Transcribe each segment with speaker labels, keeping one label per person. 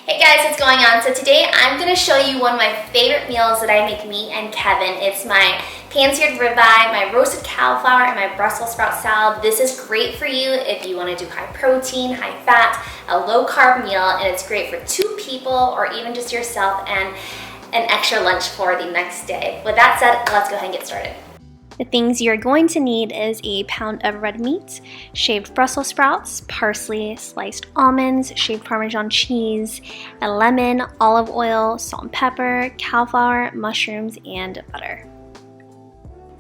Speaker 1: Hey guys, what's going on? So today I'm going to show you one of my favorite meals that I make me and Kevin. It's my pan-seared ribeye, my roasted cauliflower, and my Brussels sprout salad. This is great for you if you want to do high protein, high fat, a low carb meal, and it's great for 2 people or even just yourself and an extra lunch for the next day. With that said, let's go ahead and get started. The things you're going to need is a pound of red meat, shaved Brussels sprouts, parsley, sliced almonds, shaved Parmesan cheese, a lemon, olive oil, salt and pepper, cauliflower, mushrooms, and butter.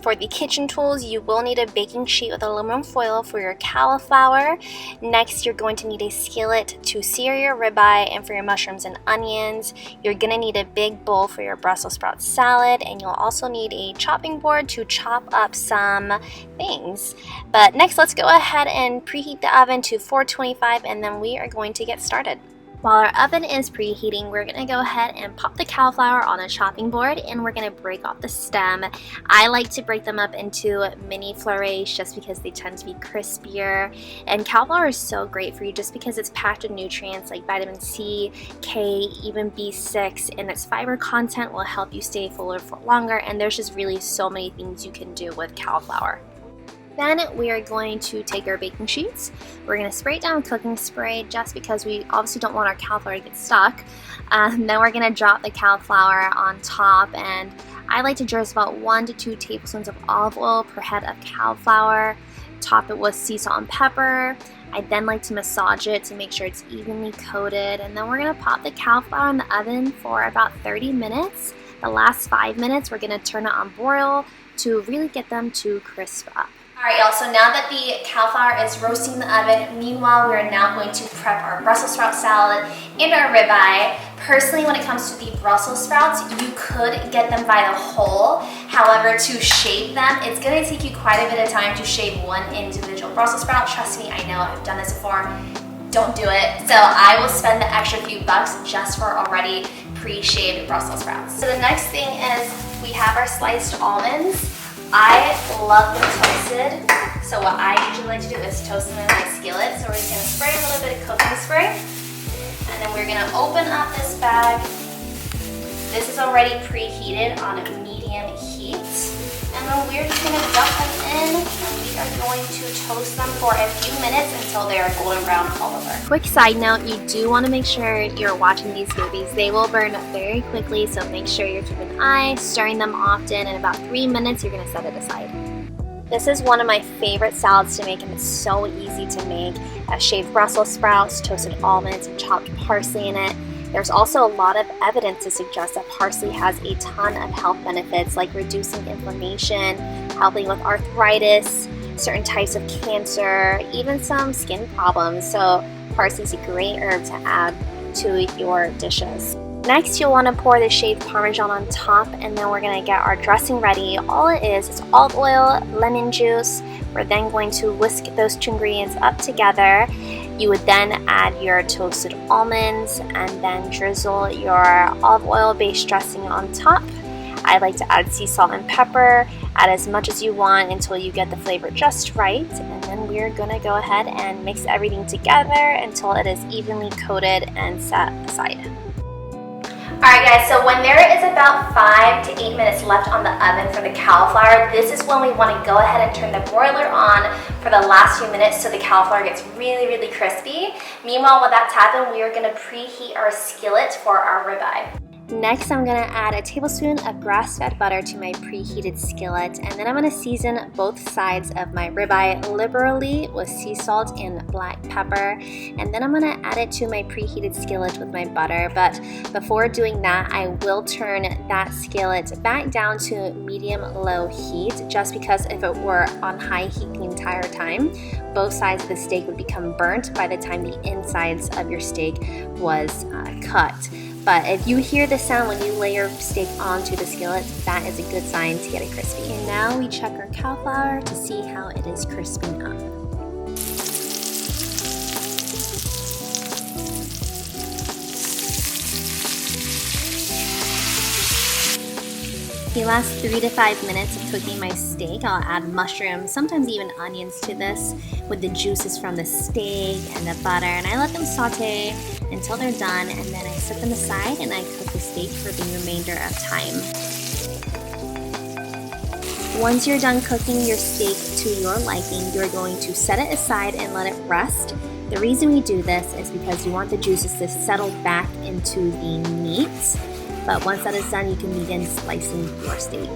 Speaker 1: For the kitchen tools, you will need a baking sheet with aluminum foil for your cauliflower. Next, you're going to need a skillet to sear your ribeye, and for your mushrooms and onions. You're gonna need a big bowl for your Brussels sprout salad, and you'll also need a chopping board to chop up some things. But next, let's go ahead and preheat the oven to 425, and then we are going to get started. While our oven is preheating, we're going to go ahead and pop the cauliflower on a chopping board, and we're going to break off the stem. I like to break them up into mini florets just because they tend to be crispier. And cauliflower is so great for you just because it's packed with nutrients like vitamin C, K, even B6, and its fiber content will help you stay fuller for longer, and there's just really so many things you can do with cauliflower. Then we are going to take our baking sheets. We're going to spray it down with cooking spray just because we obviously don't want our cauliflower to get stuck. Then we're going to drop the cauliflower on top, and I like to drizzle about 1 to 2 tablespoons of olive oil per head of cauliflower. Top it with sea salt and pepper. I then like to massage it to make sure it's evenly coated, and then we're going to pop the cauliflower in the oven for about 30 minutes. The last 5 minutes we're going to turn it on broil to really get them to crisp up. Alright y'all, so now that the cauliflower is roasting in the oven, meanwhile we are now going to prep our Brussels sprout salad and our ribeye. Personally, when it comes to the Brussels sprouts, you could get them by the whole. However, to shape them, it's going to take you quite a bit of time to shape one individual Brussels sprout. Trust me, I know, I've done this before. Don't do it. So I will spend the extra few bucks just for already pre-shaved Brussels sprouts. So the next thing is we have our sliced almonds. I love them toasted, so what I usually like to do is toast them in my skillet. So we're just going to spray a little bit of cooking spray, and then we're going to open up this bag. This is already preheated on a medium heat, and then we're just going to dump them in, and we are going to toast them for a few minutes until they are golden brown all over. Quick side note, you do want to make sure you're watching these babies. They will burn very quickly, so make sure you're keeping an eye, stirring them often. In about 3 minutes, you're going to set it aside. This is one of my favorite salads to make, and it's so easy to make. Shaved Brussels sprouts, toasted almonds, and chopped parsley in it. There's also a lot of evidence to suggest that parsley has a ton of health benefits like reducing inflammation, helping with arthritis, certain types of cancer, even some skin problems. So parsley is a great herb to add to your dishes. Next, you'll want to pour the shaved Parmesan on top, and then we're going to get our dressing ready. All it is olive oil, lemon juice. We're then going to whisk those 2 ingredients up together. You would then add your toasted almonds and then drizzle your olive oil based dressing on top. I like to add sea salt and pepper. Add as much as you want until you get the flavor just right, and then we're gonna go ahead and mix everything together until it is evenly coated and set aside. Alright guys, so when there is about 5 to 8 minutes left on the oven for the cauliflower, this is when we want to go ahead and turn the broiler on for the last few minutes so the cauliflower gets really, really crispy. Meanwhile, while that's happening, we are going to preheat our skillet for our ribeye. Next, I'm going to add a tablespoon of grass-fed butter to my preheated skillet, and then I'm going to season both sides of my ribeye liberally with sea salt and black pepper, and then I'm going to add it to my preheated skillet with my butter. But before doing that, I will turn that skillet back down to medium-low heat, just because if it were on high heat the entire time, both sides of the steak would become burnt by the time the insides of your steak was cut. But if you hear the sound when you lay your steak onto the skillet, that is a good sign to get it crispy. And now we check our cauliflower to see how it is crisping up. The last 3 to 5 minutes of cooking my steak, I'll add mushrooms, sometimes even onions to this with the juices from the steak and the butter, and I let them saute until they're done, and then I set them aside and I cook the steak for the remainder of time. Once you're done cooking your steak to your liking, you're going to set it aside and let it rest. The reason we do this is because you want the juices to settle back into the meat. But once that is done, you can begin slicing your steak.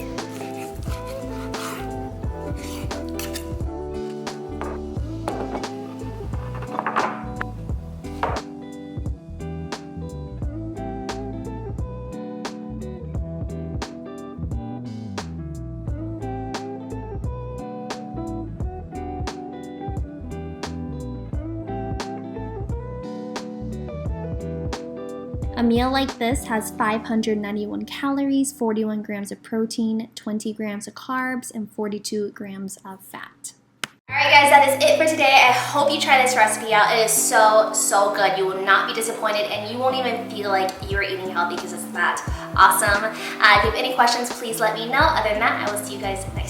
Speaker 1: A meal like this has 591 calories, 41 grams of protein, 20 grams of carbs, and 42 grams of fat. Alright guys, that is it for today. I hope you try this recipe out. It is so good. You will not be disappointed, and you won't even feel like you're eating healthy because it's that awesome. If you have any questions, please let me know. Other than that, I will see you guys next time.